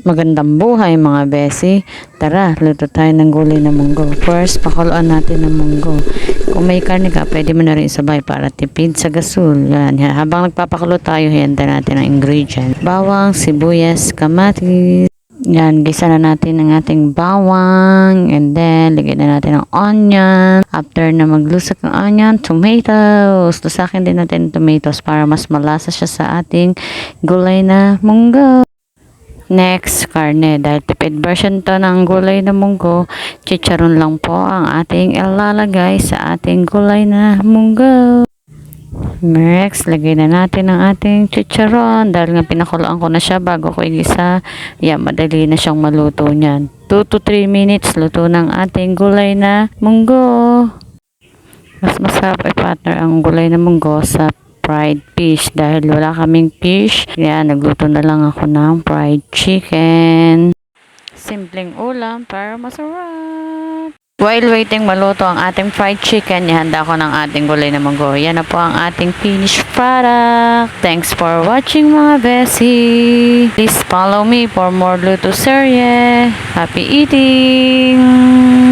Magandang buhay mga besi. Tara, luto tayo ng gulay na munggo. First, pakuluan natin ng munggo. Kung may karne ka, pwede mo na rin isabay para tipid sa gasol. Yan. Habang nagpapakulo tayo, hihintay natin ang ingredient. Bawang, sibuyas, kamatis. Yan, gisa na natin ang ating bawang. And then, lagyan na natin ang onion. After na maglusak ng onion, tomatoes. Lusakin din natin tomatoes para mas malasa siya sa ating gulay na munggo. Next, karne. Dahil tipid version to ng gulay na munggo, chicharon lang po ang ating ilalagay sa ating gulay na munggo. Next, lagay na natin ang ating chicharon. Dahil nga pinakuloan ko na siya bago ko igisa. Yan, madali na siyang maluto niyan. 2 to 3 minutes luto ng ating gulay na munggo. Mas masarap ay partner ang gulay na munggo sa fried fish dahil wala kaming fish. Kaya nagluto na lang ako ng fried chicken. Simpleng ulam para masarap. While waiting maluto ang ating fried chicken, ihanda ko ng ating gulay na munggo. Yan na po ang ating finished product. Thanks for watching mga besi. Please follow me for more luto serye. Happy eating!